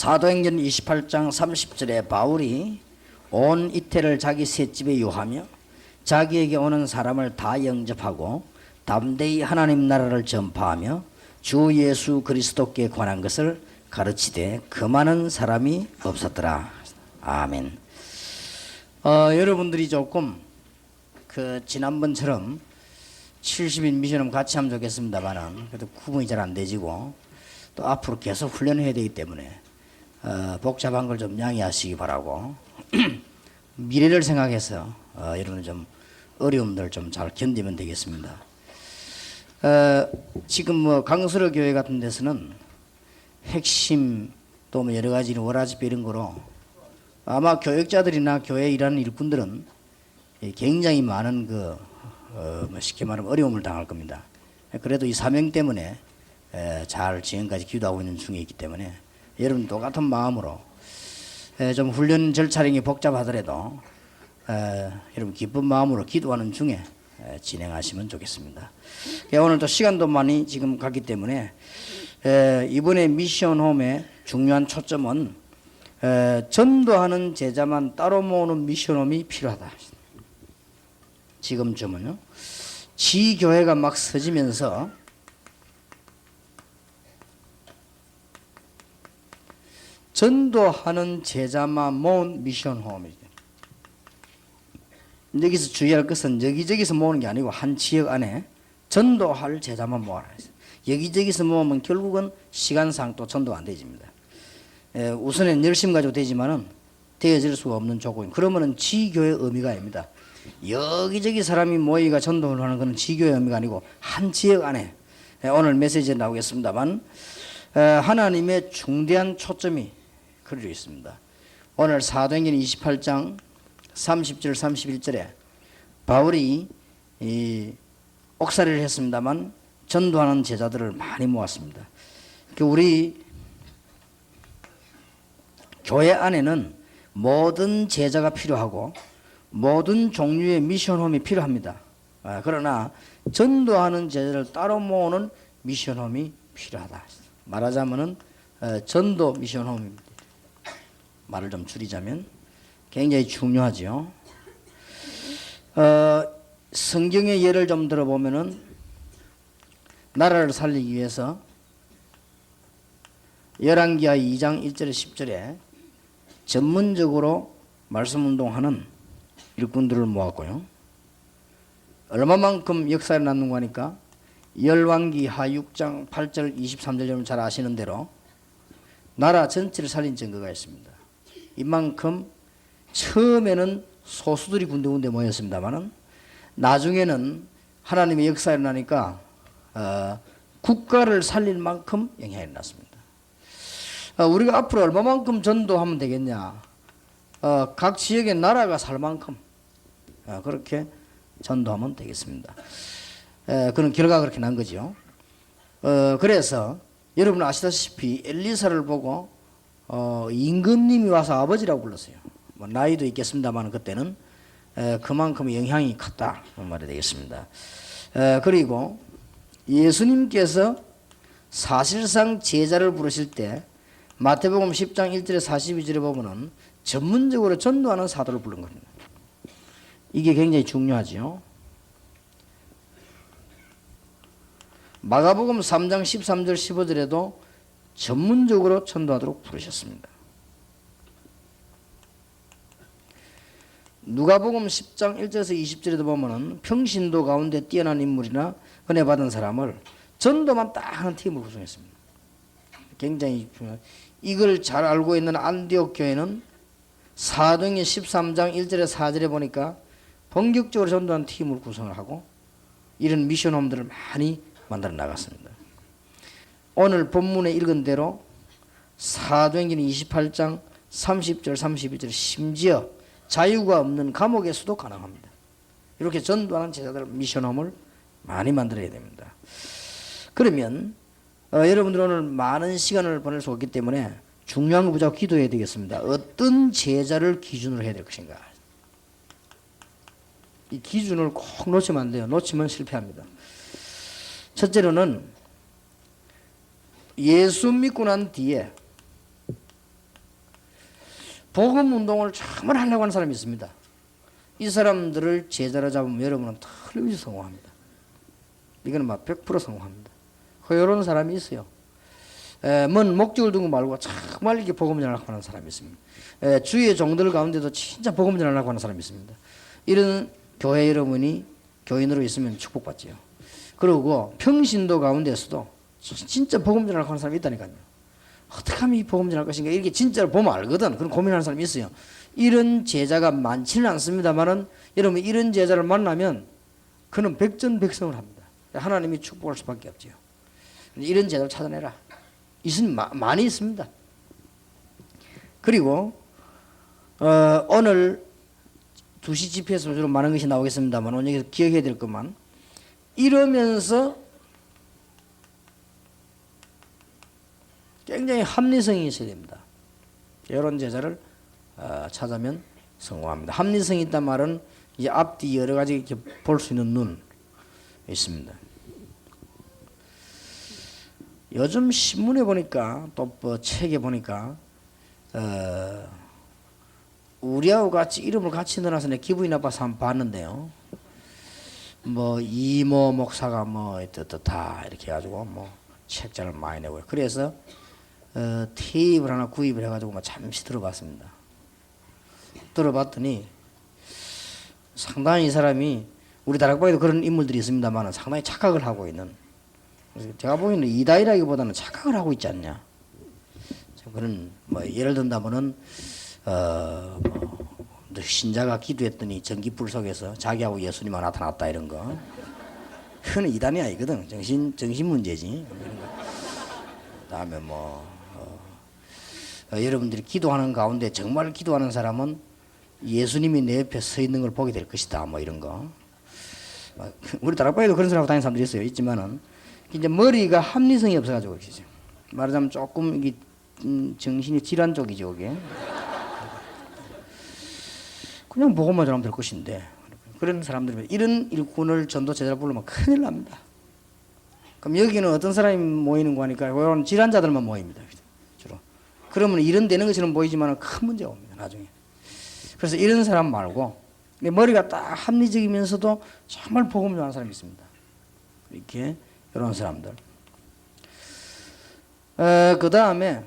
사도행전 28장 30절에 바울이 온 이태를 자기 셋집에 유하며 자기에게 오는 사람을 다 영접하고 담대히 하나님 나라를 전파하며 주 예수 그리스도께 관한 것을 가르치되 그 많은 사람이 없었더라. 아멘. 여러분들이 조금 지난번처럼 70인 미션은 같이 하면 좋겠습니다만은 그래도 구분이 잘 안 되지고 또 앞으로 계속 훈련해야 되기 때문에 복잡한 걸 좀 양해하시기 바라고 미래를 생각해서 여러분 좀 어려움들 좀 잘 견디면 되겠습니다. 지금 강서로 교회 같은 데서는 핵심 또 여러 가지 워라집회 이런 거로 아마 교역자들이나 교회에 일하는 일꾼들은 굉장히 많은 쉽게 말하면 어려움을 당할 겁니다. 그래도 이 사명 때문에 잘 지금까지 기도하고 있는 중에 있기 때문에 여러분 똑같은 마음으로 좀 훈련 절차량이 복잡하더라도 여러분 기쁜 마음으로 기도하는 중에 진행하시면 좋겠습니다. 오늘 또 시간도 많이 지금 갔기 때문에 이번에 미션홈의 중요한 초점은 전도하는 제자만 따로 모으는 미션홈이 필요하다. 지금쯤은요. 지교회가 막 서지면서 전도하는 제자만 모은 미션홈이죠. 여기서 주의할 것은 여기저기서 모으는 게 아니고 한 지역 안에 전도할 제자만 모아라. 여기저기서 모으면 결국은 시간상 또 전도가 안 되집니다. 우선은 열심 가지고 되지만은 되어질 수가 없는 조건. 그러면은 지교의 의미가 아닙니다. 여기저기 사람이 모이가 전도를 하는 것은 지교의 의미가 아니고 한 지역 안에 오늘 메시지에 나오겠습니다만 하나님의 중대한 초점이 그려져 있습니다. 오늘 사도행전 28장 30절 31절에 바울이 옥살이를 했습니다만 전도하는 제자들을 많이 모았습니다. 우리 교회 안에는 모든 제자가 필요하고 모든 종류의 미션홈이 필요합니다. 그러나 전도하는 제자를 따로 모으는 미션홈이 필요하다. 말하자면은 전도 미션홈입니다. 말을 좀 줄이자면 굉장히 중요하죠. 성경의 예를 좀 들어보면은 나라를 살리기 위해서 열왕기하 2장 1절에 10절에 전문적으로 말씀 운동하는 일꾼들을 모았고요. 얼마만큼 역사에 남는 거니까 열왕기하 6장 8절 23절 여러분 잘 아시는 대로 나라 전체를 살린 증거가 있습니다. 이만큼 처음에는 소수들이 군데군데 모였습니다만은 나중에는 하나님의 역사에 나니까 국가를 살릴 만큼 영향이 났습니다. 우리가 앞으로 얼마만큼 전도하면 되겠냐? 각 지역의 나라가 살 만큼 그렇게 전도하면 되겠습니다. 그런 결과가 그렇게 난 거죠. 그래서 여러분 아시다시피 엘리사를 보고 임금님이 와서 아버지라고 불렀어요. 나이도 있겠습니다만 그때는 그만큼 영향이 컸다 말이 되겠습니다. 그리고 예수님께서 사실상 제자를 부르실 때 마태복음 10장 1절에 42절에 보면은 전문적으로 전도하는 사도를 부른 겁니다. 이게 굉장히 중요하죠. 마가복음 3장 13절 15절에도 전문적으로 전도하도록 부르셨습니다. 누가복음 10장 1절에서 20절에도 보면은 평신도 가운데 뛰어난 인물이나 은혜 받은 사람을 전도만 딱 하는 팀을 구성했습니다. 굉장히 중요한. 이걸 잘 알고 있는 안디옥 교회는 사도행전 13장 1절에 4절에 보니까 본격적으로 전도하는 팀을 구성을 하고 이런 미션홈들을 많이 만들어 나갔습니다. 오늘 본문에 읽은 대로 사도행전 28장 30절 31절 심지어 자유가 없는 감옥에서도 가능합니다. 이렇게 전도하는 제자들 미션홈을 많이 만들어야 됩니다. 그러면 여러분들 오늘 많은 시간을 보낼 수 없기 때문에 중요한 거 무조건 기도해야 되겠습니다. 어떤 제자를 기준으로 해야 될 것인가. 이 기준을 꼭 놓치면 안 돼요. 놓치면 실패합니다. 첫째로는 예수 믿고 난 뒤에 복음 운동을 정말 하려고 하는 사람이 있습니다. 이 사람들을 제자로 잡으면 여러분은 틀림없이 성공합니다. 이거는 막 100% 성공합니다. 이런 사람이 있어요. 뭔 목적을 두고 말고 정말 이렇게 복음 전하려고 하는 사람이 있습니다. 주의 종들 가운데도 진짜 복음 전하려고 하는 사람이 있습니다. 이런 교회 여러분이 교인으로 있으면 축복받지요. 그리고 평신도 가운데서도 진짜 복음 전하려고 하는 사람이 있다니까요. 어떻게 하면 이 복음 전할 것인가 이렇게 진짜로 보면 알거든. 그런 고민하는 사람이 있어요. 이런 제자가 많지는 않습니다만은 여러분 이런 제자를 만나면 그는 백전백승을 합니다. 하나님이 축복할 수밖에 없지요. 이런 제자를 찾아내라. 많이 있습니다. 그리고 오늘 2시 집회에서 주로 많은 것이 나오겠습니다만 오늘 여기서 기억해야 될 것만 이러면서 굉장히 합리성이 있어야 됩니다. 이런 제자를 찾으면 성공합니다. 합리성이 있단 말은 이제 앞뒤 여러 가지 이렇게 볼 수 있는 눈 있습니다. 요즘 신문에 보니까 또 뭐 책에 보니까 우리하고 같이 이름을 같이 넣어놔서 내 기분이 나빠서 한번 봤는데요. 뭐 이모 목사가 뭐 다 이렇게 해가지고 뭐 책자를 많이 내고 그래서 테이프를 하나 구입을 해가지고 뭐 잠시 들어봤습니다. 들어봤더니 상당히 이 사람이 우리 다락방에도 그런 인물들이 있습니다만 상당히 착각을 하고 있는 제가 보기에는 이다이라기보다는 착각을 하고 있지 않냐. 그런 뭐 예를 든다면은 신자가 기도했더니 전기불 속에서 자기하고 예수님만 나타났다 이런 거. 그건 이단이 아니거든. 정신 문제지. 그다음에 여러분들이 기도하는 가운데 정말 기도하는 사람은 예수님이 내 옆에 서 있는 걸 보게 될 것이다. 뭐 이런 거. 우리 다락방에도 그런 사람 다니는 사람들이 있어요. 있지만은 이제 머리가 합리성이 없어가지고 그러시죠. 말하자면 조금 이게 정신이 질환 쪽이죠, 그게. 그냥 보고만 전하면 될 것인데 그런 사람들이 이런 일꾼을 전도 제자로 부르면 큰일 납니다. 그럼 여기는 어떤 사람이 모이는 거니까 이런 질환자들만 모입니다. 주로. 그러면 이런 되는 것처럼 보이지만 큰 문제가 옵니다. 나중에. 그래서 이런 사람 말고 머리가 딱 합리적이면서도 정말 복음을 전하는 사람이 있습니다. 이렇게 이런 사람들. 그 다음에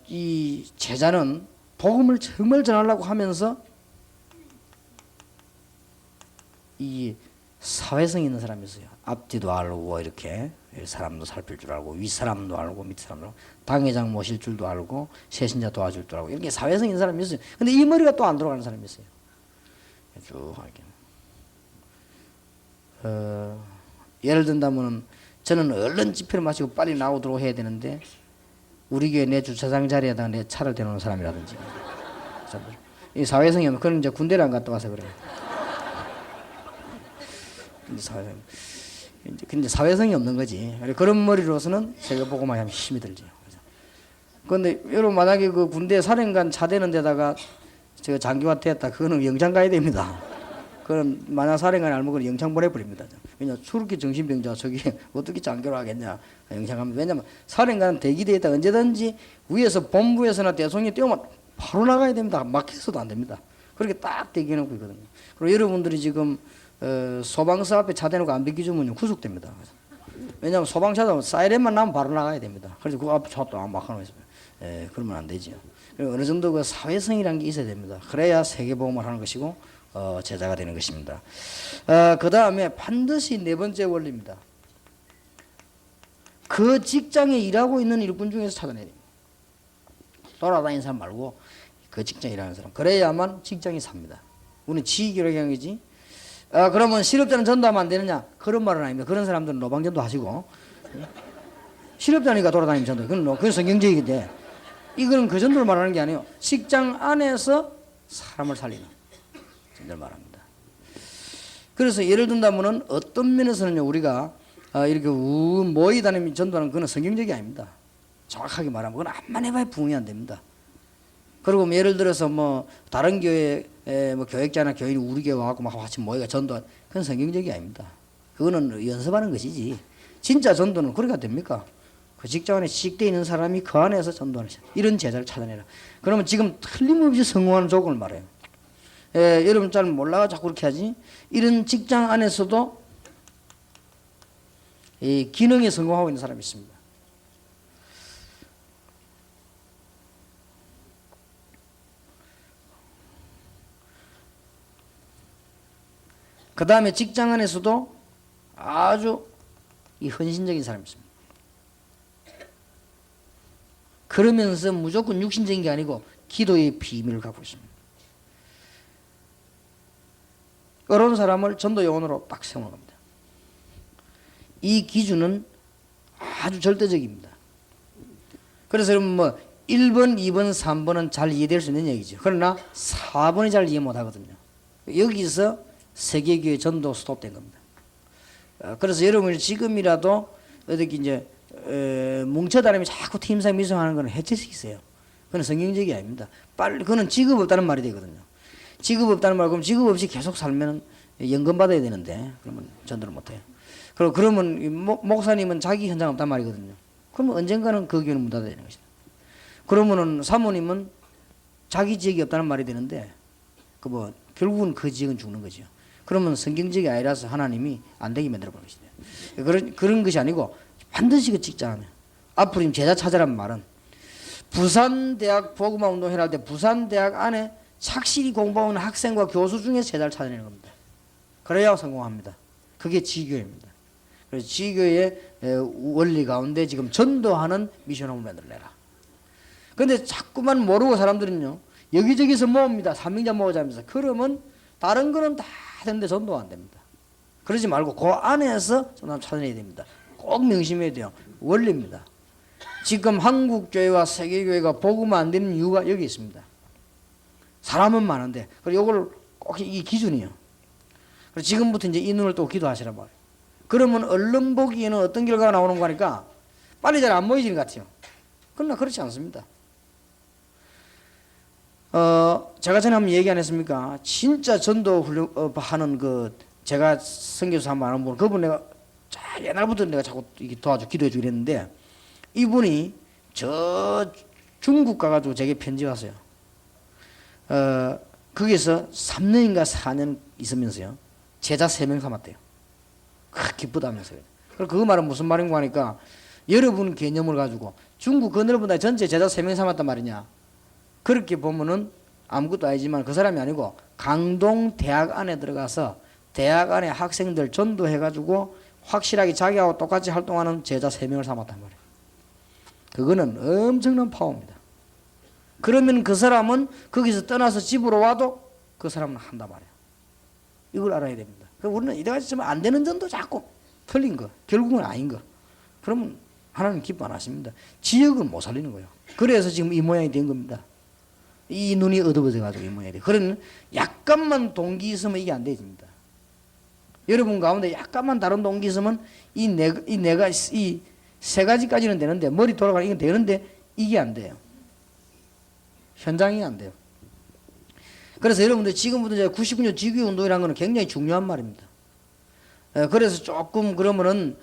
이 제자는 복음을 정말 전하려고 하면서 이 사회성 있는 사람이 있어요. 앞뒤도 알고 이렇게 사람도 살필 줄 알고 윗사람도 알고 밑사람도 알고 당회장 모실 줄도 알고 세신자 도와줄 줄 알고 이렇게 사회성 있는 사람이 있어요. 근데 이 머리가 또 안 들어가는 사람이 있어요. 쭉 이렇게. 예를 든다면 저는 얼른 집회를 마치고 빨리 나오도록 해야 되는데 우리 교회 내 주차장 자리에다가 내 차를 대놓는 사람이라든지 이 사회성이 없는 그런 이제 군대를 안 갔다 와서 그래요. 근데 사회성이 없는 거지. 그런 머리로서는 세계복음화에 하면 힘이 들죠. 그런데 여러분 만약에 그 군대 사령관 차 대는 데다가 제가 장교가 됐다 그거는 영창 가야 됩니다. 그럼 만약 사령관이 알면 그건 영창 보내버립니다. 왜냐 수르기 정신병자 저기 어떻게 장교를 하겠냐 영창 가면 왜냐면 사령관은 대기대에 있다 언제든지 위에서 본부에서나 대통령이 뛰어오면 바로 나가야 됩니다. 막혀서도 안 됩니다. 그렇게 딱 대기해놓고 있거든요. 그리고 여러분들이 지금 소방서 앞에 차 대놓고 안 비켜주면 구속됩니다. 왜냐하면 소방차도 사이렌만 나면 바로 나가야 됩니다. 그래서 그 앞에 차도 안 막아놓고 있어요. 그러면 안 되죠. 그리고 어느 정도 그 사회성이라는 게 있어야 됩니다. 그래야 세계보험을 하는 것이고 제자가 되는 것입니다. 그 다음에 반드시 네 번째 원리입니다. 그 직장에 일하고 있는 일꾼 중에서 찾아내야 됩니다. 돌아다니는 사람 말고 그 직장에 일하는 사람. 그래야만 직장이 삽니다. 우리는 지휘기로 경이지. 그러면 실업자는 전도하면 안 되느냐? 그런 말은 아닙니다. 그런 사람들은 노방전도 하시고 실업자니까 돌아다니면 전도. 그건 성경적이긴데 이거는 그 전도를 말하는 게 아니에요. 직장 안에서 사람을 살리는 전도를 말합니다. 그래서 예를 든다면은 어떤 면에서는요 우리가 이렇게 모이 다니면 전도하는 그건 성경적이 아닙니다. 정확하게 말하면 그건 암만 해봐야 부응이 안 됩니다. 그리고 뭐 예를 들어서 뭐 다른 교회 뭐 교역자나 교인이 우리 교회 와갖고 막 같이 모이가 전도 그건 성경적이 아닙니다. 그거는 연습하는 것이지 진짜 전도는 그렇게 됩니까? 그 직장 안에 취직되어 있는 사람이 그 안에서 전도하는 이런 제자를 찾아내라. 그러면 지금 틀림없이 성공하는 조건을 말해요. 여러분 잘 몰라가 자꾸 그렇게 하지. 이런 직장 안에서도 이 기능에 성공하고 있는 사람이 있습니다. 그 다음에 직장 안에서도 아주 이 헌신적인 사람이 있습니다. 그러면서 무조건 육신적인 게 아니고 기도의 비밀을 갖고 있습니다. 그런 사람을 전도 요원으로 딱 세우는 겁니다. 이 기준은 아주 절대적입니다. 그래서 여러분 뭐 1번, 2번, 3번은 잘 이해될 수 있는 얘기죠. 그러나 4번이 잘 이해 못 하거든요. 여기서 세계교회 전도 스톱된 겁니다. 그래서 여러분이 지금이라도 어떻게 이제 뭉쳐다니면 자꾸 팀상 미성하는 건 해체식 있어요. 그건 성경적이 아닙니다. 빨리 그거는 직업 없다는 말이 되거든요. 직업 없다는 말 그럼 직업 없이 계속 살면 연금 받아야 되는데 그러면 전도를 못 해요. 그러면 목사님은 자기 현장 없단 말이거든요. 그러면 언젠가는 그 교회는 문 닫아야 되는 것이다. 그러면은 사모님은 자기 지역이 없다는 말이 되는데 그 뭐 결국은 그 지역은 죽는 거죠. 그러면 성경적이 아니라서 하나님이 안 되게 만들어 버린 것이다. 그런 것이 아니고 반드시 그 직장하면 앞으로 제자 찾으라는 말은 부산대학 복음화 운동회 할 때 부산대학 안에 착실히 공부하는 학생과 교수 중에 제자를 찾아내는 겁니다. 그래야 성공합니다. 그게 지교회입니다. 그래서 지교회의 원리 가운데 지금 전도하는 미션홈을 만들어내라. 그런데 자꾸만 모르고 사람들은요 여기저기서 모읍니다. 삼명자 모으자면서. 그러면 다른 거는 다 되는데 전도가 안 됩니다. 그러지 말고 그 안에서 전도 찾아내야 됩니다. 꼭 명심해야 돼요. 원리입니다. 지금 한국교회와 세계교회가 복음화 안 되는 이유가 여기 있습니다. 사람은 많은데 그리고 이걸 꼭 이 기준이에요. 그래서 지금부터 이제 이 눈을 또 기도하시라 말이에요. 그러면 언론 보기에는 어떤 결과가 나오는 거니까 빨리 잘 안 모이지는 것 같아요. 그러나 그렇지 않습니다. 제가 전에 한번 얘기 안 했습니까? 진짜 전도 하는 제가 선교사 한번 아는 분, 그분 내가 옛날부터 내가 자꾸 도와줘 기도해 주기로 했는데 이분이 저 중국 가가지고 제게 편지 왔어요. 거기서 3년인가 4년 있으면서요. 제자 3명 삼았대요. 기쁘다면서요. 그 말은 무슨 말인가 하니까 여러분 개념을 가지고 중국 그 넓은 나라 전체 제자 3명 삼았단 말이냐. 그렇게 보면은 아무것도 아니지만 그 사람이 아니고 강동 대학 안에 들어가서 대학 안에 학생들 전도해가지고 확실하게 자기하고 똑같이 활동하는 제자 3명을 삼았단 말이에요. 그거는 엄청난 파워입니다. 그러면 그 사람은 거기서 떠나서 집으로 와도 그 사람은 한단 말이에요. 이걸 알아야 됩니다. 우리는 이때까지 좀 안 되는 전도 자꾸 틀린 거, 결국은 아닌 거. 그러면 하나님 기뻐 안 하십니다. 지역은 못 살리는 거예요. 그래서 지금 이 모양이 된 겁니다. 이 눈이 어두워져가지고 이 모양이 돼. 그런 약간만 동기 있으면 이게 안 되집니다. 여러분 가운데 약간만 다른 동기 있으면 이 세 가지까지는 되는데 머리 돌아가는 이건 되는데 이게 안 돼요. 현장이 안 돼요. 그래서 여러분들 지금부터 이제 99년 지교회 운동이라는 것은 굉장히 중요한 말입니다. 그래서 조금 그러면은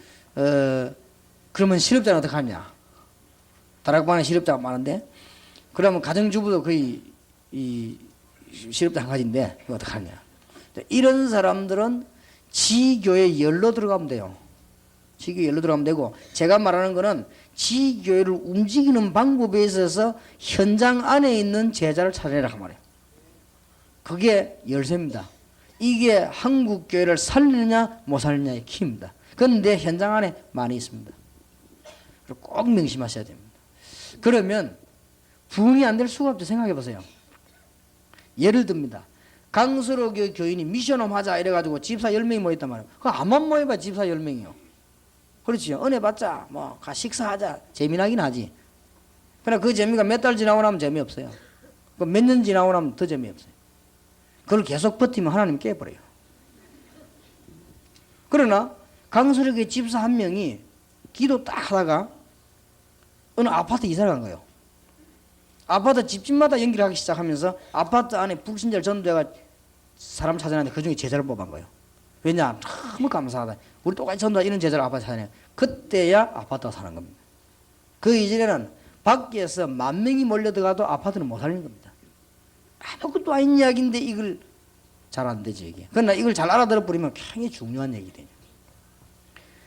그러면 실업자는 어떻게 하냐? 다락방에 실업자가 많은데 그러면 가정주부도 거의 이 실업자 한 가지인데 이거 어떻게 하냐? 이런 사람들은 지교회 열로 들어가면 돼요. 지교회 열로 들어가면 되고 제가 말하는 거는 지교회를 움직이는 방법에 있어서 현장 안에 있는 제자를 찾아내라 그 말이에요. 그게 열쇠입니다. 이게 한국 교회를 살리느냐 못 살리느냐의 키입니다. 그런데 현장 안에 많이 있습니다. 꼭 명심하셔야 됩니다. 그러면 부흥이 안 될 수가 없죠. 생각해 보세요. 예를 듭니다. 강서로 교인이 미션홈 하자 이래가지고 집사 10명이 모였단 말이에요. 그거 암만 모여봐 집사 10명이요. 그렇지요. 은혜 받자 뭐 식사하자 재미나긴 하지. 그러나 그 재미가 몇 달 지나고 나면 재미없어요. 몇 년 지나고 나면 더 재미없어요. 그걸 계속 버티면 하나님 깨버려요. 그러나 강서력의 집사 한 명이 기도 딱 하다가 어느 아파트 이사를 간 거예요. 아파트 집집마다 연결하기 시작하면서 아파트 안에 불신자를 전도해가 사람 찾아내는데 그중에 제자를 뽑은 거예요. 왜냐? 너무 감사하다. 우리 똑같이 전도하 이런 제자를 아파트 찾아내. 그때야 아파트가 사는 겁니다. 그 이전에는 밖에서 10,000명이 몰려들어가도 아파트는 못 살리는 겁니다. 아무것도 아닌 이야기인데 이걸 잘 안 되죠, 이게. 그러나 이걸 잘 알아들어 버리면 굉장히 중요한 얘기 돼요.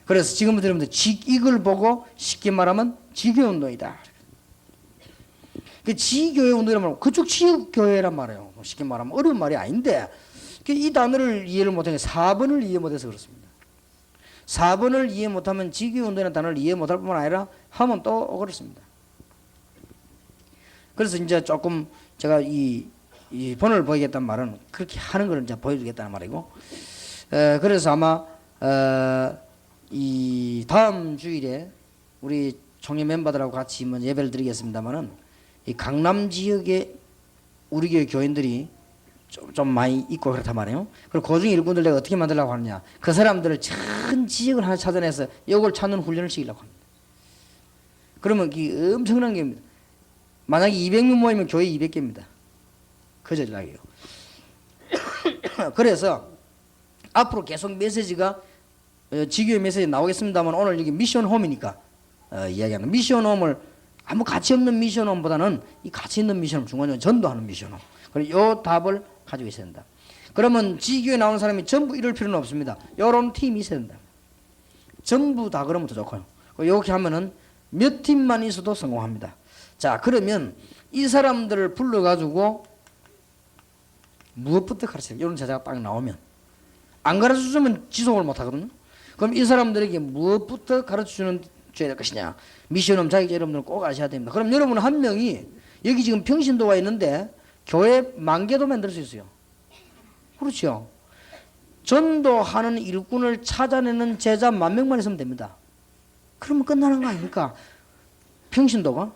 그래서 지금부터 여러분들 이걸 보고 쉽게 말하면 지교운동이다. 그 지교회 운동이란 말은 그쪽 지교회란 말이에요. 쉽게 말하면 어려운 말이 아닌데 이 단어를 이해를 못하는 4번을 이해 못해서 그렇습니다. 4번을 이해 못하면 지교운동이라는 단어를 이해 못할 뿐만 아니라 하면 또 그렇습니다. 그래서 이제 조금 제가 이 본을 보이겠다는 말은 그렇게 하는 걸 이제 보여주겠다는 말이고, 그래서 아마 이 다음 주일에 우리 총회 멤버들하고 같이 예배를 드리겠습니다만은 이 강남 지역에 우리 교회 교인들이 좀 많이 있고 그렇단 말이에요. 그리고 그중 일꾼들 내가 어떻게 만들려고 하느냐, 그 사람들을 전 지역을 하나 찾아내서 이걸 찾는 훈련을 시키려고 합니다. 그러면 이게 엄청난 게입니다. 만약에 200명 모이면 교회 200개입니다. 그 전략이에요. 그래서 앞으로 계속 메시지가 지교의 메시지 나오겠습니다만 오늘 여기 미션 홈이니까 이야기하는 미션 홈을 아무 가치 없는 미션 홈보다는 이 가치 있는 미션 홈, 중간에 전도하는 미션 홈. 그리고 이 답을 가지고 있어야 된다. 그러면 지교에 나오는 사람이 전부 이럴 필요는 없습니다. 이런 팀이 있어야 된다. 전부 다 그러면 더 좋고요. 이렇게 하면은 몇 팀만 있어도 성공합니다. 자, 그러면 이 사람들을 불러가지고 무엇부터 가르쳐요? 이런 제자가 딱 나오면 안 가르쳐주면 지속을 못하거든요. 그럼 이 사람들에게 무엇부터 가르쳐줘야 될 것이냐? 미션홈 자격자 여러분들은 꼭 아셔야 됩니다. 그럼 여러분 한 명이 여기 지금 평신도가 있는데 교회 10,000개도 만들 수 있어요. 그렇죠. 전도하는 일꾼을 찾아내는 제자 10,000명만 있으면 됩니다. 그러면 끝나는 거 아닙니까? 평신도가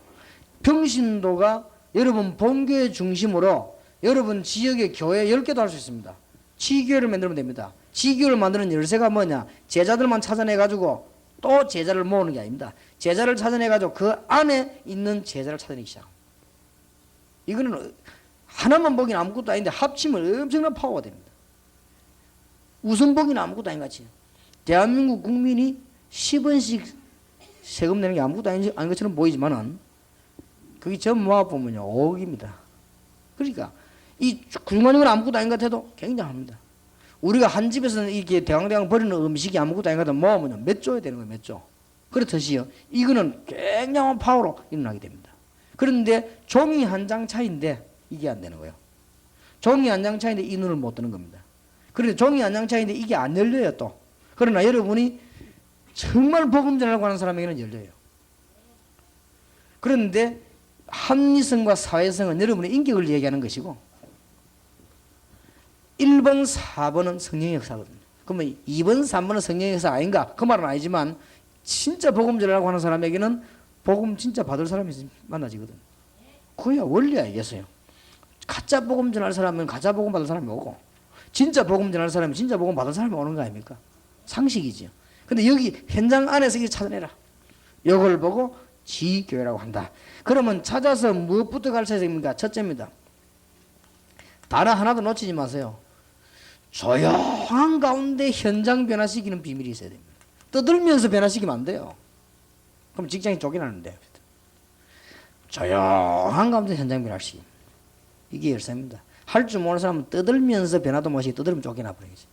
여러분 본교회 중심으로 여러분 지역의 교회 10개도 할 수 있습니다. 지교회를 만들면 됩니다. 지교회를 만드는 열쇠가 뭐냐? 제자들만 찾아내가지고 또 제자를 모으는 게 아닙니다. 제자를 찾아내가지고 그 안에 있는 제자를 찾아내기 시작. 이거는 하나만 보기는 아무것도 아닌데 합치면 엄청난 파워가 됩니다. 우선 보기는 아무것도 아닌 것 같이. 대한민국 국민이 10원씩 세금 내는 게 아무것도 아닌 것처럼 보이지만은 그게 전 모아보면요 5억입니다. 그러니까 이 중간인 건 아무것도 아닌 것 같아도 굉장합니다. 우리가 한 집에서는 이렇게 대왕대왕 버리는 음식이 아무것도 아닌 것 같아도 모으면 몇 조에 되는 거예요. 몇 조. 그렇듯이요. 이거는 굉장한 파워로 일어나게 됩니다. 그런데 종이 한 장 차이인데 이게 안 되는 거예요. 종이 한 장 차이인데 이 눈을 못 뜨는 겁니다. 그런데 종이 한 장 차이인데 이게 안 열려요 또. 그러나 여러분이 정말 복음 전하려고 하는 사람에게는 열려요. 그런데 합리성과 사회성은 여러분의 인격을 얘기하는 것이고 1번, 4번은 성령의 역사거든요. 그러면 2번, 3번은 성령의 역사 아닌가? 그 말은 아니지만 진짜 복음 전하려고 하는 사람에게는 복음 진짜 받을 사람이 만나지거든요. 그야 원리 알겠어요. 가짜 복음 전할 사람은 가짜 복음 받을 사람이 오고 진짜 복음 전할 사람은 진짜 복음 받을 사람이 오는 거 아닙니까? 상식이죠. 근데 여기 현장 안에서 이렇게 찾아내라. 이걸 보고 지교회라고 한다. 그러면 찾아서 무엇부터 가르쳐야 됩니까? 첫째입니다. 단어 하나도 놓치지 마세요. 조용한 가운데 현장 변화시키는 비밀이 있어야 됩니다. 떠들면서 변화시키면 안 돼요. 그럼 직장이 쫓겨나는데. 조용한 가운데 현장 변화시키기. 이게 열쇠입니다. 할 줄 모르는 사람은 떠들면서 변화도 못하게 떠들면 쫓겨나 버리겠지.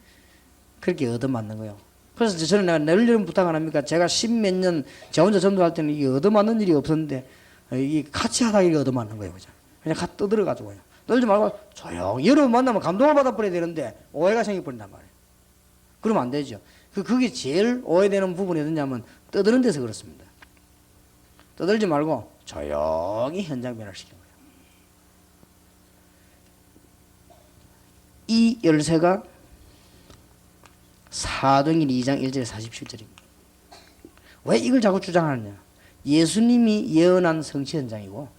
그렇게 얻어맞는 거예요. 그래서 저는 내가 늘 이런 부탁 안 합니까? 제가 10몇 년 저 혼자 전도할 때는 이게 얻어맞는 일이 없었는데 이게 같이 하다가 이게 얻어맞는 거예요. 그냥 떠들어가지고요. 떨지 말고 조용히 여러분 만나면 감동을 받아버려야 되는데 오해가 생겨버린단 말이에요. 그러면 안 되죠. 그게 제일 오해되는 부분이 어디냐면 떠드는 데서 그렇습니다. 떠들지 말고 조용히 현장 변화를 시키는 거예요. 이 열쇠가 사도행전 2장 1절에 47절입니다. 왜 이걸 자꾸 주장하느냐? 예수님이 예언한 성취 현장이고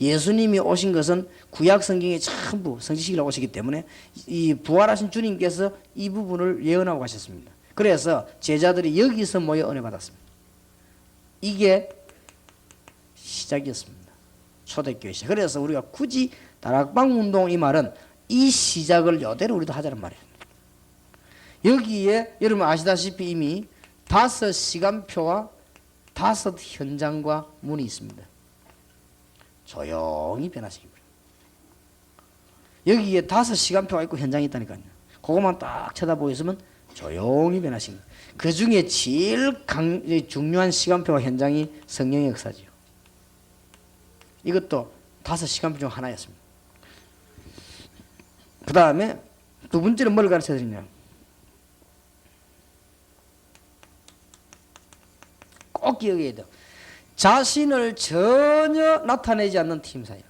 예수님이 오신 것은 구약 성경에 전부 성취시키려고 오시기 때문에 이 부활하신 주님께서 이 부분을 예언하고 가셨습니다. 그래서 제자들이 여기서 모여 은혜 받았습니다. 이게 시작이었습니다. 초대교회 시작. 그래서 우리가 굳이 다락방 운동 이 말은 이 시작을 이대로 우리도 하자는 말이에요. 여기에 여러분 아시다시피 이미 5시간표와 5 현장과 문이 있습니다. 조용히 변화시키고 여기에 5 시간표가 있고 현장이 있다니까요. 그것만 딱 쳐다보고 있으면 조용히 변화시킵니다. 그 중에 제일 중요한 시간표와 현장이 성령의 역사지요. 이것도 5 시간표 중 하나였습니다. 그 다음에 두 번째는 뭘 가르쳐 드리냐. 꼭 기억해야 돼요. 자신을 전혀 나타내지 않는 팀사예요.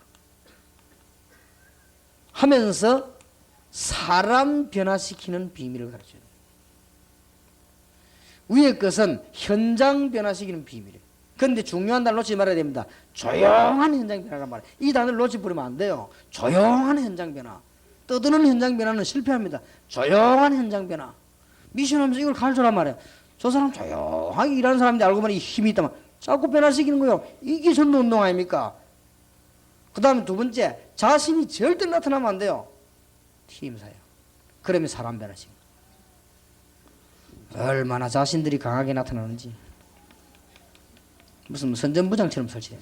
하면서 사람 변화시키는 비밀을 가르쳐요. 위의 것은 현장 변화시키는 비밀이에요. 그런데 중요한 단어 놓치지 말아야 됩니다. 조용한 현장 변화란 말이에요. 이 단어를 놓치버리면 안 돼요. 조용한 현장 변화. 떠드는 현장 변화는 실패합니다. 조용한 현장 변화. 미션하면서 이걸 가르쳐란 말이에요. 저 사람 조용하게 일하는 사람인데 알고 보니 힘이 있다만 자꾸 변화시키는 거예요. 이게 전도운동 아닙니까? 그 다음에 두 번째, 자신이 절대 나타나면 안 돼요. 팀사예요. 그러면 사람 변화시킵니다. 얼마나 자신들이 강하게 나타나는지. 무슨 선전부장처럼 설치해요.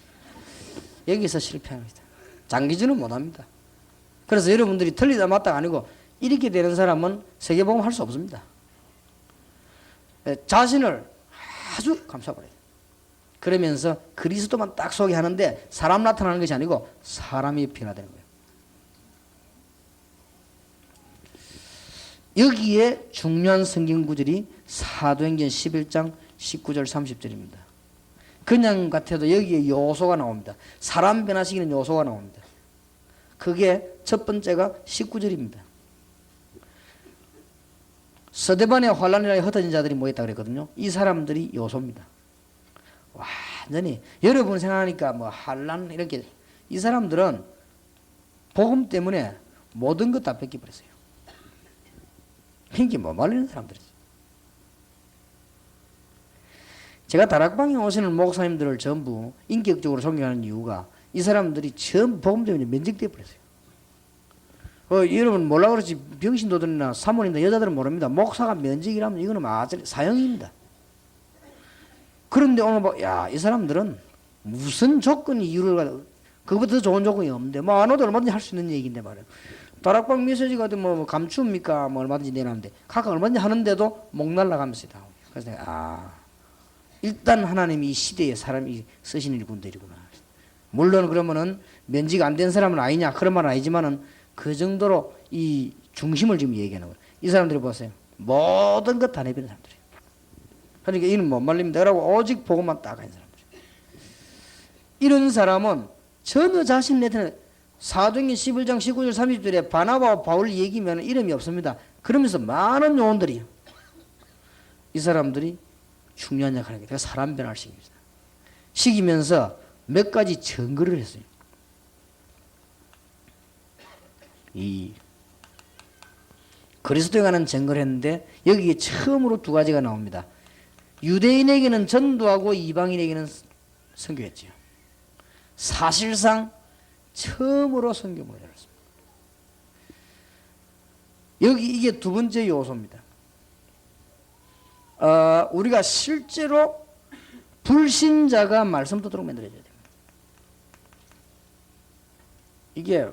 여기서 실패합니다. 장기전은 못합니다. 그래서 여러분들이 틀리다 맞다가 아니고 이렇게 되는 사람은 세계복음 할 수 없습니다. 자신을 아주 감싸버려요. 그러면서 그리스도만 딱 소개하는데 사람 나타나는 것이 아니고 사람이 변화되는 거예요. 여기에 중요한 성경 구절이 사도행전 11장 19절 30절입니다. 그냥 같아도 여기에 요소가 나옵니다. 사람 변화시키는 요소가 나옵니다. 그게 첫 번째가 19절입니다. 서대반의 환란이라 흩어진 자들이 모였다 그랬거든요. 이 사람들이 요소입니다. 완전히 여러분 생각하니까 뭐 환란 이렇게 이 사람들은 복음 때문에 모든 것 다 뺏겨버렸어요. hin기 못 말리는 사람들이지. 제가 다락방에 오시는 목사님들을 전부 인격적으로 존경하는 이유가 이 사람들이 전부 복음 때문에 면직되어 버렸어요. 여러분 몰라 그렇지 병신도들이나 사모님들 여자들은 모릅니다. 목사가 면직이라면 이거는 아주 사형입니다. 그런데 오늘 뭐, 이 사람들은 무슨 조건이 이유를 가지고 그것보다 더 좋은 조건이 없는데 뭐 안 와도 얼마든지 할 수 있는 얘기인데 말이에요. 다락방 메시지가 뭐 감추입니까? 뭐 얼마든지 내놨는데 각각 얼마든지 하는데도 목 날라가면서 다. 그래서 내가 일단 하나님이 이 시대에 사람이 쓰시는 분들이구나. 물론 그러면은 면직 안 된 사람은 아니냐 그런 말은 아니지만은 그 정도로 이 중심을 지금 얘기하는 거예요. 이 사람들이 보세요. 모든 것 다 내비는 사람들이에요. 그러니까 이는 못 말립니다. 그러고 오직 복음만 딱 하는 사람들이에요. 이런 사람은 전혀 자신 내한테는 사도행전 11장 19절 30절에 바나바와 바울 얘기면 이름이 없습니다. 그러면서 많은 요원들이에요. 이 사람들이 중요한 역할을 하게 돼요. 사람 변화를 시킵니다. 시키면서 몇 가지 증거를 했어요. 이 그리스도에 관한 증거를 했는데 여기에 처음으로 2가지가 나옵니다. 유대인에게는 전도하고 이방인에게는 선교했죠. 사실상 처음으로 선교문을 열었습니다. 여기 이게 두 번째 요소입니다. 우리가 실제로 불신자가 말씀 듣도록 만들어줘야 됩니다. 이게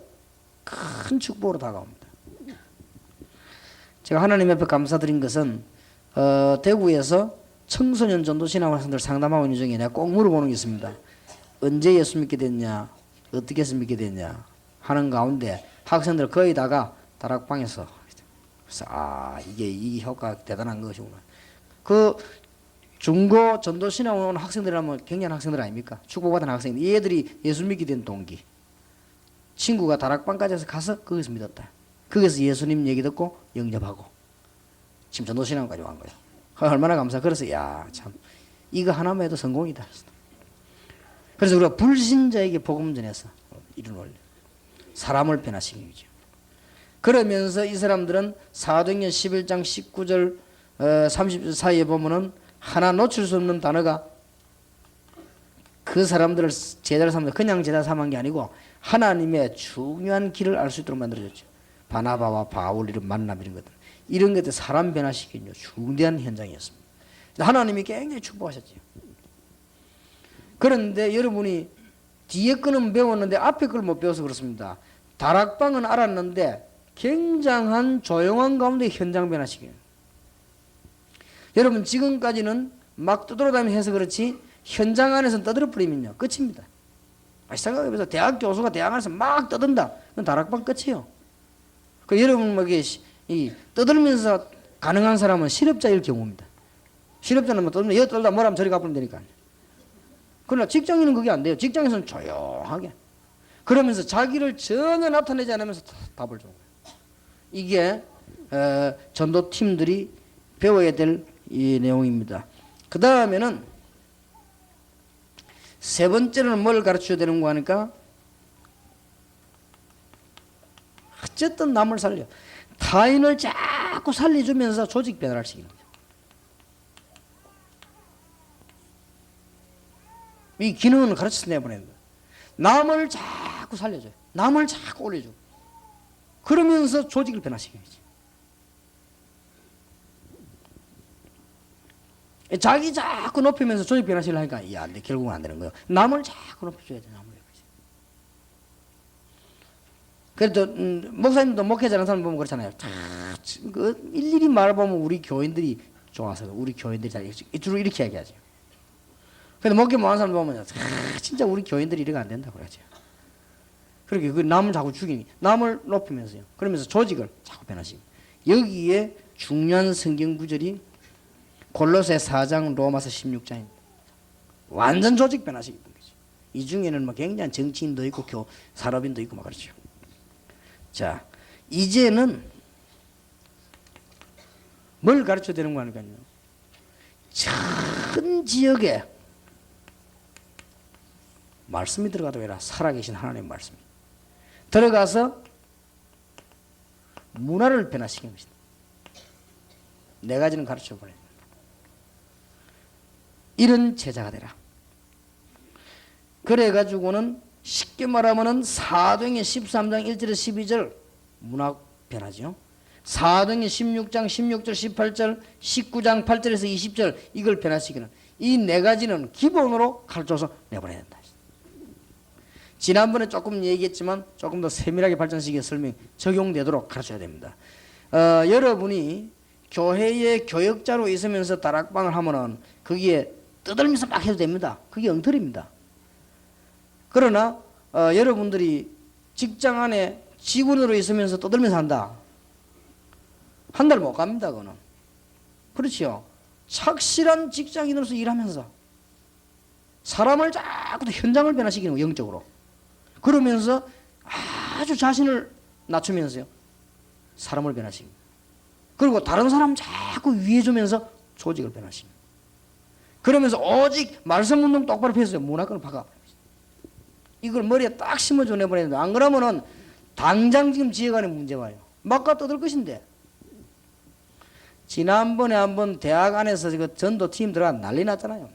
큰 축복으로 다가옵니다. 제가 하나님 앞에 감사드린 것은 대구에서 청소년 전도신앙 학생들 상담하고 있는 중에 내가 꼭 물어보는 게 있습니다. 언제 예수 믿게 됐냐? 어떻게 해서 믿게 됐냐? 하는 가운데 학생들 거의 다가 다락방에서 그래서 이게 이 효과가 대단한 것이구나. 그 중고 전도신앙 온 학생들이라면 굉장한 학생들 아닙니까? 축복받은 학생들. 이 애들이 예수 믿게 된 동기. 친구가 다락방까지 가서 거기서 믿었다. 거기서 예수님 얘기 듣고 영접하고 지금 전도신앙까지 온 거예요. 얼마나 감사. 그래서 참 이거 하나만 해도 성공이다. 그래서 우리가 불신자에게 복음 전해서 이런 원리 사람을 변화시키는 거죠. 그러면서 이 사람들은 사도행전 11장 19절 30절 사이에 보면은 하나 놓칠 수 없는 단어가 그 사람들을 제자를 삼는 그냥 제자 삼은 게 아니고 하나님의 중요한 길을 알 수 있도록 만들어졌죠. 바나바와 바울 이런 만남 이런 것들. 이런 것들 사람 변화시키는 중대한 현장이었습니다. 하나님이 굉장히 축복하셨죠. 그런데 여러분이 뒤에 거는 배웠는데 앞에 걸 못 배워서 그렇습니다. 다락방은 알았는데 굉장한 조용한 가운데 현장 변화시켜요. 여러분 지금까지는 막 떠돌아다니면서 해서 그렇지 현장 안에서 떠들어 버리면요 끝입니다. 생각해보세요. 대학 교수가 대학 안에서 막 떠든다. 그건 다락방 끝이에요. 그 여러분 뭐 이 떠들면서 가능한 사람은 실업자일 경우입니다. 실업자는 뭐 떠들면 여기 떠들다 뭐라면 저리 가버리면 되니까. 그러나 직장인은 그게 안 돼요. 직장에서는 조용하게 그러면서 자기를 전혀 나타내지 않으면서 답을 주는 거예요. 이게 전도팀들이 배워야 될 이 내용입니다. 그 다음에는 세 번째로는 뭘 가르쳐야 되는 거 하니까 어쨌든 남을 살려 타인을 자꾸 살려주면서 조직 변화를 시키는 거죠. 이 기능은 가르쳐서 내보내는 거예요. 남을 자꾸 살려줘요. 남을 자꾸 올려줘. 그러면서 조직을 변화시키는 거죠. 자기 자꾸 높이면서 조직 변화시키려 하니까 이게 안 돼. 결국은 안 되는 거예요. 남을 자꾸 높여줘야 돼. 남을 높여줘야. 그래도 목사님도 목회자라는 사람 보면 그렇잖아요. 그 일일이 말해보면 우리 교인들이 좋아서 우리 교인들이 잘 주로 이렇게 얘기하죠. 근데 목회 못하는 사람 보면 진짜 우리 교인들이 이래가 안 된다 그러죠. 그렇게 그 남을 자꾸 죽이니 남을 높이면서요. 그러면서 조직을 자꾸 변화시키고 여기에 중요한 성경 구절이 골로새 4장 로마서 16장입니다. 완전 조직 변화시키는 거죠. 이 중에는 뭐 굉장한 정치인도 있고 산업인도 있고 막 그렇죠. 자, 이제는 뭘 가르쳐야 되는 거 하니까요. 전 지역에 말씀이 들어가도 왜라 살아계신 하나님의 말씀이 들어가서 문화를 변화시키는 것이다. 네 가지는 가르쳐 보내요. 이런 제자가 되라. 그래가지고는 쉽게 말하면은 사도행전 13장 1절에서 12절 문학 변화죠. 사도행전 16장 16절 18절 19장 8절에서 20절 이걸 변화시키는 이 네 가지는 기본으로 가르쳐서 내보내야 된다. 지난번에 조금 얘기했지만 조금 더 세밀하게 발전시켜 설명 적용되도록 가르쳐야 됩니다. 여러분이 교회의 교역자로 있으면서 다락방을 하면은 거기에 떠들면서 막 해도 됩니다. 그게 엉터리입니다. 그러나 여러분들이 직장 안에 직원으로 있으면서 떠들면서 한다. 한 달 못 갑니다. 그거는. 그렇지요. 착실한 직장인으로서 일하면서 사람을 자꾸 현장을 변화시키는 거예요. 영적으로. 그러면서 아주 자신을 낮추면서요. 사람을 변화시키고 그리고 다른 사람 자꾸 위해주면서 조직을 변화시키고 그러면서 오직 말씀 운동 똑바로 펴서 문화권을 박아. 이걸 머리에 딱 심어줘 내보내야 된다. 안 그러면은 당장 지금 지혜관에 문제 와요. 막가 떠들 것인데. 지난번에 한번 대학 안에서 그 전도팀 들어가 난리 났잖아요.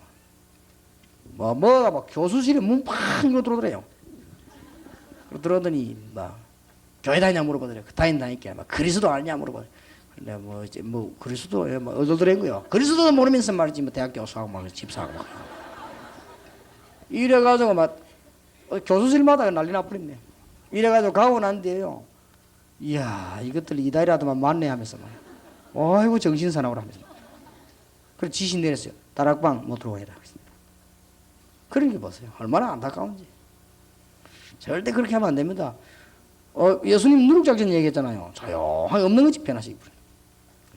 뭐가 막 교수실에 문팍 이거 들어오더래요. 들어오더니 교회 다니냐 물어보더래요. 다닌다니까 막 그리스도 아니냐 물어보더래요. 근데 뭐 그리스도 뭐 어덜더란 거요. 그리스도도 모르면서 말이지 뭐 대학 교수하고 막 집사하고 막 이래가지고 막 교수실마다 난리 나버렸네. 이래가지고 가고 난 뒤에요. 이야 이것들 이달이라도만 만네 하면서 막 어이구 정신사나우라 하면서 그래서 지시 내렸어요. 다락방 못 들어와야 돼. 그런 게 보세요. 얼마나 안타까운지. 절대 그렇게 하면 안 됩니다. 예수님 누룩작전 얘기했잖아요. 조용하게 없는 것이 변화시키고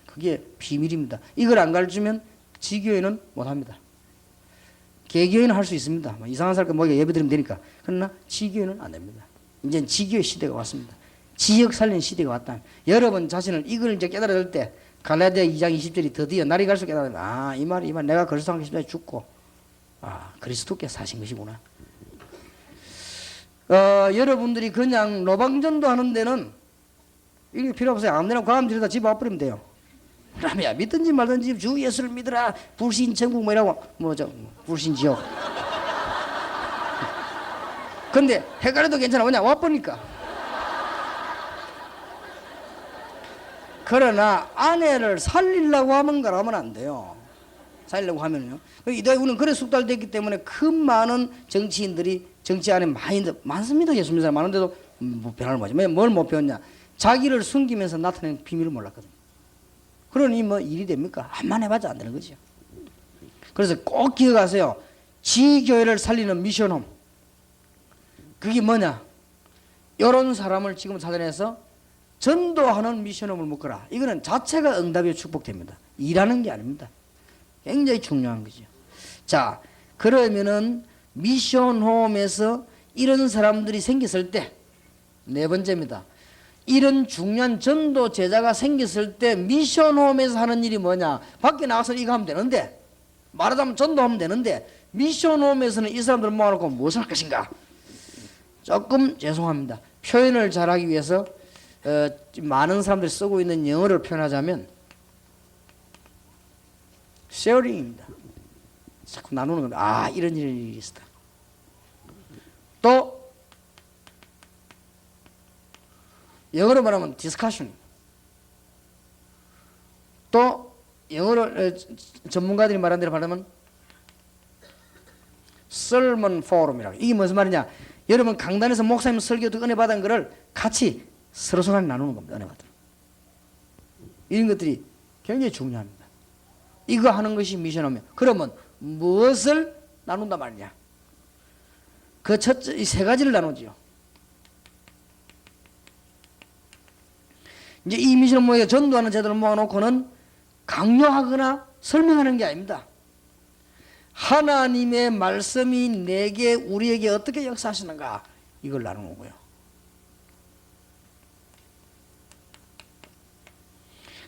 그게 비밀입니다. 이걸 안 가르치면 지교회는 못합니다. 개교회는 할 수 있습니다. 이상한 사람 뭐 예배 드리면 되니까. 그러나 지교회는 안 됩니다. 이제 지교회 시대가 왔습니다. 지역 살리는 시대가 왔다. 여러분 자신을 이걸 이제 깨달을 때 갈라디아 2장 20절이 드디어 날이 갈수록 깨달으면 이 말 내가 그리스도와 함께 죽고 그리스도께 사신 것이구나. 여러분들이 그냥 노방전도 하는 데는 이게 필요 없어요. 아무데나 과음 들여다 집 와버리면 돼요. 그러면 믿든지 말든지 주 예수를 믿으라. 불신천국 뭐 이라고 불신지옥. 근데 헷갈려도 괜찮아. 그냥 와보니까. 그러나 아내를 살리려고 하면 그러면 안 돼요. 살려고 하면요. 이다우는 그래 숙달됐기 때문에 큰 많은 정치인들이 정치 안에 많습니다. 예수 믿는 사람 많은데도 뭐 변화를 보지. 뭘 못 배웠냐? 자기를 숨기면서 나타내는 비밀을 몰랐거든요. 그러니 뭐 일이 됩니까? 한만 해봤자 안 되는 거죠. 그래서 꼭 기억하세요. 지교회를 살리는 미션홈. 그게 뭐냐? 이런 사람을 지금 찾아내서 전도하는 미션홈을 묶어라. 이거는 자체가 응답의 축복됩니다. 일하는 게 아닙니다. 굉장히 중요한 거죠. 자, 그러면은 미션홈에서 이런 사람들이 생겼을 때, 네 번째입니다. 이런 중요한 전도 제자가 생겼을 때 미션홈에서 하는 일이 뭐냐? 밖에 나가서 이거 하면 되는데, 말하자면 전도하면 되는데, 미션홈에서는 이 사람들을 모아놓고 무엇을 할 것인가? 조금 죄송합니다. 표현을 잘하기 위해서 많은 사람들이 쓰고 있는 영어를 표현하자면 sharing입니다. 자꾸 나누는 겁니다. 아, 이런 일이 있었다. 또 영어로 말하면 discussion. 또 영어로 전문가들이 말하는 대로 말하면 sermon forum이라고. 이게 무슨 말이냐? 여러분 강단에서 목사님 설교 듣고 은혜 받은 거를 같이 서로서로 나누는 겁니다. 은혜 받은. 이런 것들이 굉장히 중요합니다. 이거 하는 것이 미션하면 그러면 무엇을 나눈단 말이냐? 그 첫째 이 세 가지를 나누지요. 이제 이 미션 모여서 전도하는 제도를 모아놓고는 강요하거나 설명하는 게 아닙니다. 하나님의 말씀이 내게 우리에게 어떻게 역사하시는가 이걸 나누는 거고요.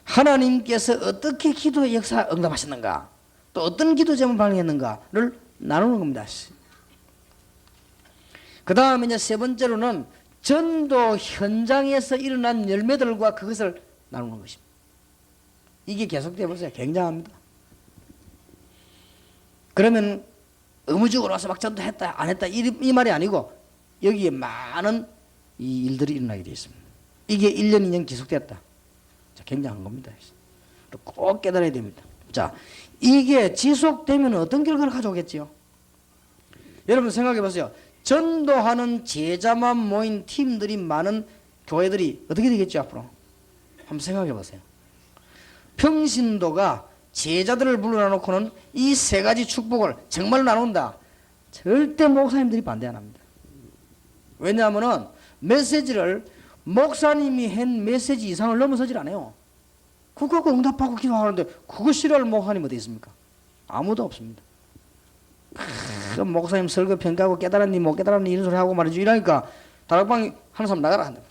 하나님께서 어떻게 기도에 역사 응답하셨는가 또 어떤 기도 제목을 발견했는가를 나누는 겁니다. 그 다음에 이제 세 번째로는 전도 현장에서 일어난 열매들과 그것을 나누는 것입니다. 이게 계속되어 보세요. 굉장합니다. 그러면 의무적으로 와서 막 전도했다 안 했다 이 말이 아니고 여기에 많은 이 일들이 일어나게 되어 있습니다. 이게 1년 2년 계속됐다. 자, 굉장한 겁니다. 꼭 깨달아야 됩니다. 자, 이게 지속되면 어떤 결과를 가져오겠지요? 여러분 생각해 보세요. 전도하는 제자만 모인 팀들이 많은 교회들이 어떻게 되겠죠 앞으로? 한번 생각해 보세요. 평신도가 제자들을 불러놓고는 이 세 가지 축복을 정말로 나눈다. 절대 목사님들이 반대 안 합니다. 왜냐하면 메시지를 목사님이 한 메시지 이상을 넘어서질 않아요. 그거 갖고 응답하고 기도하는데 그거 싫어할 목사님 어디 있습니까? 아무도 없습니다. 목사님 설교 평가하고 깨달았니 못 깨달았니 이런 소리 하고 말이죠. 이러니까 다락방에 하는 사람 나가라 한다.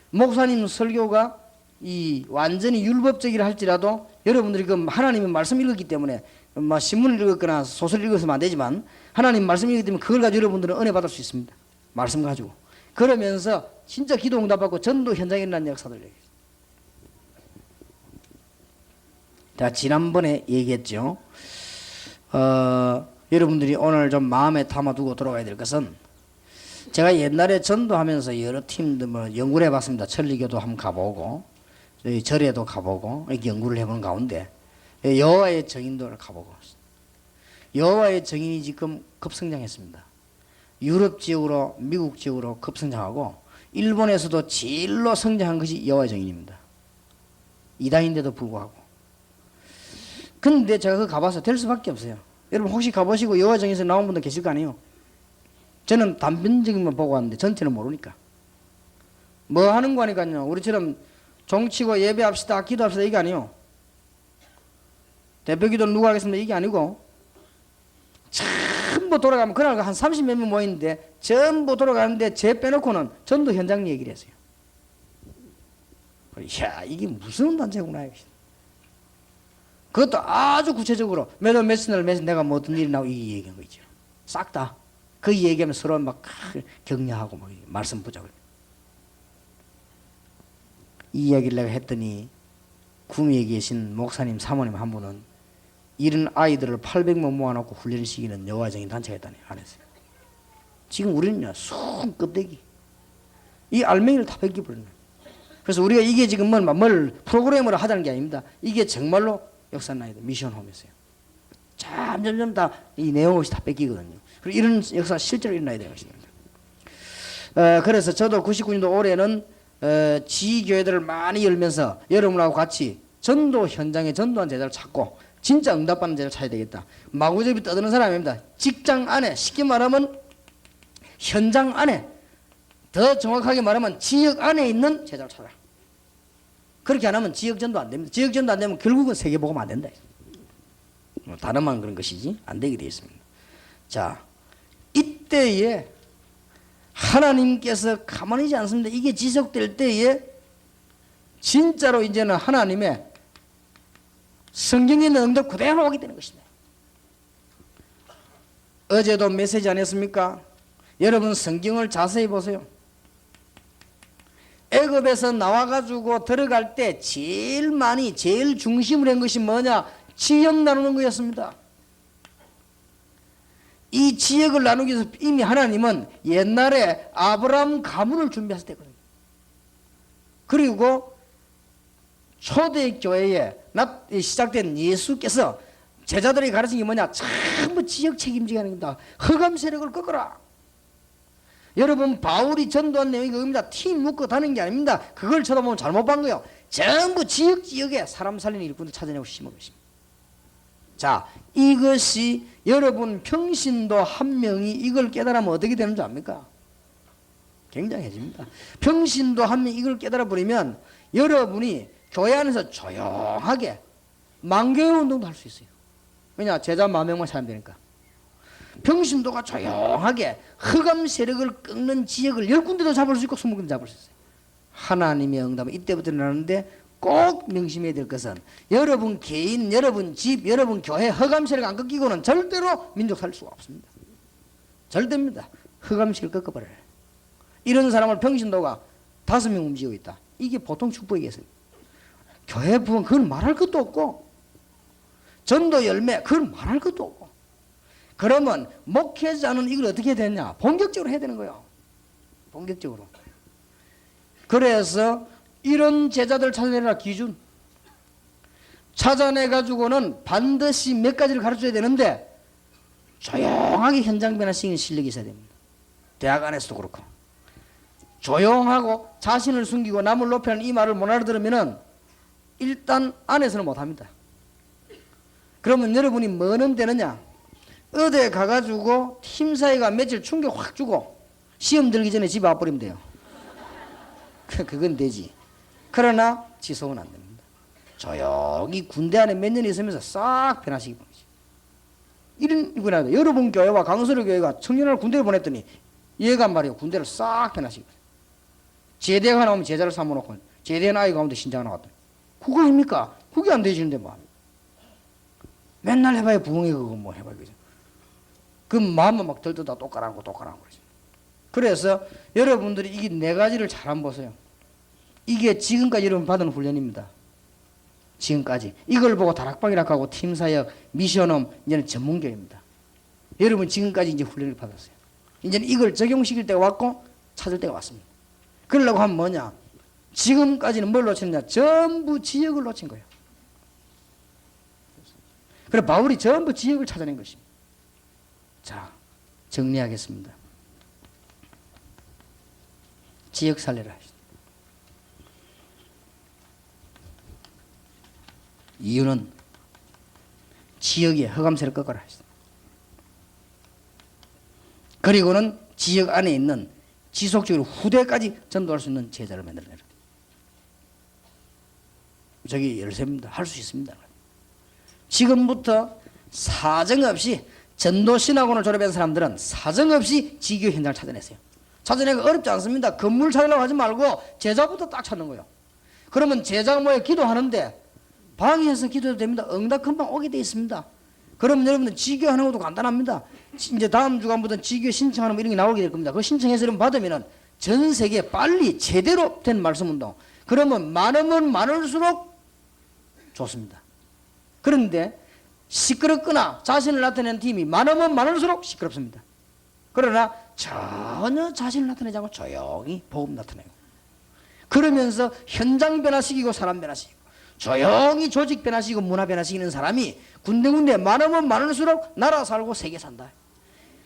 목사님 설교가 이 완전히 율법적이라 할지라도 여러분들이 그 하나님의 말씀 읽었기 때문에 뭐 신문을 읽었거나 소설을 읽어서는 안 되지만 하나님 말씀 읽기 때문에 그걸 가지고 여러분들은 은혜 받을 수 있습니다. 말씀 가지고. 그러면서 진짜 기도 응답받고 전도 현장에 일어난 역사들 얘기해요. 자, 지난번에 얘기했죠. 여러분들이 오늘 좀 마음에 담아두고 들어가야 될 것은 제가 옛날에 전도하면서 여러 팀들 뭐 연구를 해봤습니다. 천리교도 한번 가보고 절에도 가보고 이렇게 연구를 해보는 가운데 여호와의 증인도를 가보고 여호와의 증인이 지금 급성장했습니다. 유럽 지역으로 미국 지역으로 급성장하고 일본에서도 제일로 성장한 것이 여호와의 증인입니다. 이단인데도 불구하고. 근데 제가 그 가봐서 될 수밖에 없어요. 여러분 혹시 가보시고 여호와의 증인에서 나온 분들 계실 거 아니에요? 저는 단편적인 만 보고 왔는데 전체는 모르니까. 뭐 하는 거니까요. 우리처럼 종치고 예배합시다 기도합시다 이게 아니에요. 대표기도는 누가 하겠습니까? 이게 아니고 전부 돌아가면 그날 한 30몇 명 모이는데 전부 돌아가는데 제 빼놓고는 전도 현장 얘기를 했어요. 이야 이게 무슨 단체구나. 그것도 아주 구체적으로 몇월 며칠 내가 뭐 어떤 일이 나오고 이 얘기한 거 있죠. 싹 다. 그 얘기하면 서로 막 격려하고 막 말씀 보자고. 이 이야기를 내가 했더니 구미에 계신 목사님 사모님 한 분은 이런 아이들을 800명 모아놓고 훈련시키는 여호와의 단체가 있다니 안 했어요. 지금 우리는요 손 껍데기 이 알맹이를 다 벗겨버렸네. 그래서 우리가 이게 지금 뭘 프로그램으로 하자는 게 아닙니다. 이게 정말로 역사 나야 돼. 미션홈에서요. 점점점 다 이 내용 없이 다 뺏기거든요. 그리고 이런 역사가 실제로 일어나야 되는 것입니다. 그래서 저도 99년도 올해는 지교회들을 많이 열면서 여러분하고 같이 전도 현장에 전도한 제자를 찾고 진짜 응답받는 제자를 찾아야 되겠다. 마구잡이 떠드는 사람입니다. 직장 안에, 쉽게 말하면 현장 안에, 더 정확하게 말하면 지역 안에 있는 제자를 찾아. 그렇게 안 하면 지역 전도 안 됩니다. 지역 전도 안 되면 결국은 세계복음 안 된다. 단어만 그런 것이지 안 되게 되어 있습니다. 자, 이때에 하나님께서 가만히 있지 않습니다. 이게 지속될 때에 진짜로 이제는 하나님의 성경에 있는 응답 그대로 오게 되는 것입니다. 어제도 메시지 안 했습니까? 여러분 성경을 자세히 보세요. 애굽에서 나와가지고 들어갈 때 제일 중심을 한 것이 뭐냐? 지역 나누는 거였습니다. 이 지역을 나누기 위해서 이미 하나님은 옛날에 아브라함 가문을 준비했을 때거든요. 그리고 초대교회에 시작된 예수께서 제자들이 가르친 게 뭐냐? 전부 지역 책임지게 하는 겁니다. 흑암 세력을 꺾어라. 여러분 바울이 전도한 내용이 그겁니다. 팀 묶어 다니는 게 아닙니다. 그걸 쳐다보면 잘못 본 거예요. 전부 지역에 사람 살리는 일꾼들 찾아내고 심은 것입니다. 자, 이것이 여러분 평신도 한 명이 이걸 깨달으면 어떻게 되는 줄 압니까? 굉장해집니다. 평신도 한 명이 이걸 깨달아 버리면 여러분이 교회 안에서 조용하게 만개의 운동도 할 수 있어요. 왜냐? 제자 10,000명만 찾으면 되니까. 평신도가 조용하게 흑암 세력을 꺾는 지역을 10군데도 잡을 수 있고 20군데 잡을 수 있어요. 하나님의 응답은 이때부터 일어나는데 꼭 명심해야 될 것은 여러분 개인, 여러분 집, 여러분 교회 흑암 세력 안 꺾이고는 절대로 민족 살 수가 없습니다. 절대입니다. 흑암 세력 꺾어버려요. 이런 사람을 평신도가 5명 움직이고 있다. 이게 보통 축복이겠어요. 교회 부흥 그건 말할 것도 없고 전도 열매 그건 말할 것도 없고 그러면 목회자는 이걸 어떻게 해야 되냐? 본격적으로 해야 되는 거예요. 본격적으로. 그래서 이런 제자들 찾아내라 기준 찾아내가지고는 반드시 몇 가지를 가르쳐야 되는데 조용하게 현장 변화시키는 실력이 있어야 됩니다. 대학 안에서도 그렇고 조용하고 자신을 숨기고 남을 높이는 이 말을 못 알아들으면은 일단 안에서는 못합니다. 그러면 여러분이 뭐는 되느냐? 어디에 가가지고 팀사회가 며칠 충격 확 주고 시험 들기 전에 집에 와버리면 돼요. 그건 되지. 그러나 지속은 안 됩니다. 조용히 군대 안에 몇 년 있으면서 싹 변화시키는 거지. 이런 이거나 여러분 교회와 강서로 교회가 청년을 군대를 보냈더니 얘가 말이에요. 군대를 싹 변화시키고 제대가 나오면 제자를 삼아놓고 제대한 아이가 가운데 신자가 나왔더니 그거 아닙니까? 그게 안 되시는데 뭐 맨날 해봐야 부흥이 그거 뭐 해봐야 그죠. 그 마음은 막 들떠다 똑가라고 그러지. 그래서 여러분들이 이게 4가지를 잘 한번 보세요. 이게 지금까지 여러분 받은 훈련입니다. 지금까지 이걸 보고 다락방이라고 하고 팀사역, 미션홈 이제는 전문교입니다. 여러분 지금까지 이제 훈련을 받았어요. 이제는 이걸 적용시킬 때가 왔고 찾을 때가 왔습니다. 그러려고 하면 뭐냐? 지금까지는 뭘 놓쳤느냐? 전부 지역을 놓친 거예요. 그래서 바울이 전부 지역을 찾아낸 것입니다. 자, 정리하겠습니다. 지역 살려라. 이유는 지역의 흑암세를 꺾어라. 그리고는 지역 안에 있는 지속적으로 후대까지 전도할 수 있는 제자를 만들어내라. 저기 열쇠입니다. 할 수 있습니다. 지금부터 사정없이 전도신학원을 졸업한 사람들은 사정없이 지교 현장을 찾아내세요. 찾아내기 어렵지 않습니다. 건물 찾으려고 하지 말고 제자부터 딱 찾는 거예요. 그러면 제자가 뭐에 기도하는데 방에서 기도해도 됩니다. 응답 금방 오게 돼 있습니다. 그러면 여러분들 지교하는 것도 간단합니다. 이제 다음 주간부터 지교 신청하는 뭐 이런 게 나오게 될 겁니다. 그거 신청해서 여러분 받으면은 전 세계 빨리 제대로 된 말씀 운동. 그러면 많으면 많을수록 좋습니다. 그런데 시끄럽거나 자신을 나타내는 팀이 많으면 많을수록 시끄럽습니다. 그러나 전혀 자신을 나타내지 않고 조용히 복음 나타내고 그러면서 현장 변화시키고 사람 변화시키고 조용히 조직 변화시키고 문화 변화시키는 사람이 군데군데 많으면 많을수록 나라 살고 세계 산다.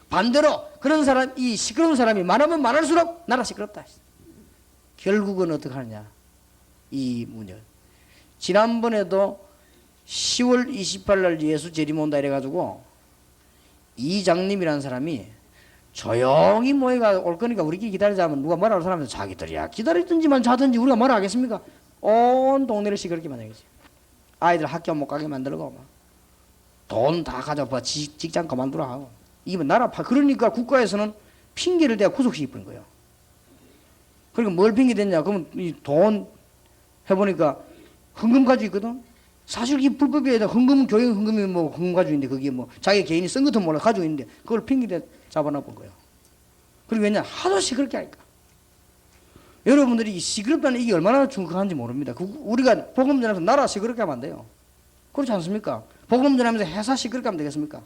반대로 그런 사람, 이 시끄러운 사람이 많으면 많을수록 나라 시끄럽다. 결국은 어떻게 하느냐, 이 문제. 지난번에도 10월 28일 날 예수 재림 온다 이래가지고 이장님이라는 사람이 조용히 모여가 올 거니까 우리끼리 기다리자면 누가 뭐라 할 사람은 자기들이야 기다리든지만 자든지 우리가 뭐라 하겠습니까? 온 동네를 시끄럽게 만들겠지. 아이들 학교 못 가게 만들고 돈 다 가져봐 직장 그만두라 하고. 이게 나라 그러니까 국가에서는 핑계를 대야 구속시키는 거예요. 그러니까 뭘 핑계 댔냐? 그러면 이 돈 해보니까 헌금 가지고 있거든. 사실 이게 불법이 아니라 헌금은 교회 헌금이 뭐 헌금 가지고 있는데 그게 뭐 자기 개인이 쓴 것도 몰라 가지고 있는데 그걸 핑계 잡아놔본 거예요. 그리고 왜냐? 하도 시끄럽게 하니까. 여러분들이 이 시끄럽다는 이게 얼마나 중요한지 모릅니다. 우리가 복음 전하면서 나라 시끄럽게 하면 안 돼요. 그렇지 않습니까? 복음 전하면서 회사 시끄럽게 하면 되겠습니까?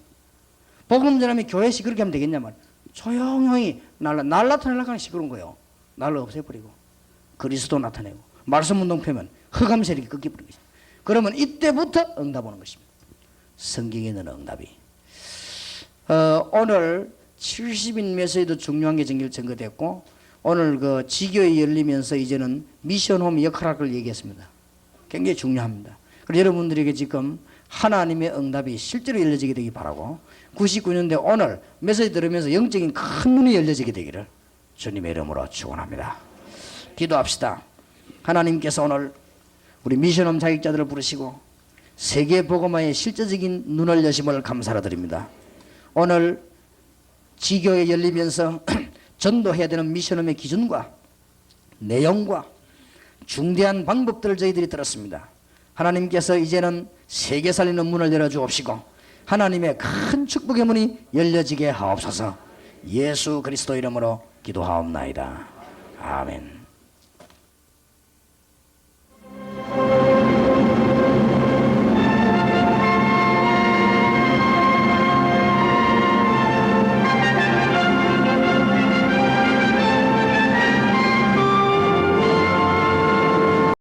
복음 전하면 교회 시끄럽게 하면 되겠냐 말. 조용히 날 나타내려고 하는 시끄러운 거예요. 날을 없애버리고 그리스도 나타내고 말씀 운동 펴면 흑암 세력이 꺾여버리는 거죠. 그러면 이때부터 응답 오는 것입니다. 성경에 있는 응답이. 오늘 70인 메시지도 중요한 게 증거됐고 오늘 그 지교에 열리면서 이제는 미션홈 역할을 얘기했습니다. 굉장히 중요합니다. 그래서 여러분들에게 지금 하나님의 응답이 실제로 열려지게 되기 바라고 99년대 오늘 메시지 들으면서 영적인 큰 눈이 열려지게 되기를 주님의 이름으로 축원합니다. 기도합시다. 하나님께서 오늘 우리 미션홈 자격자들을 부르시고 세계 복음화의 실제적인 눈을 여심을 감사를 드립니다. 오늘 지교에 열리면서 전도해야 되는 미션홈의 기준과 내용과 중대한 방법들을 저희들이 들었습니다. 하나님께서 이제는 세계 살리는 문을 열어주옵시고 하나님의 큰 축복의 문이 열려지게 하옵소서. 예수 그리스도 이름으로 기도하옵나이다. 아멘.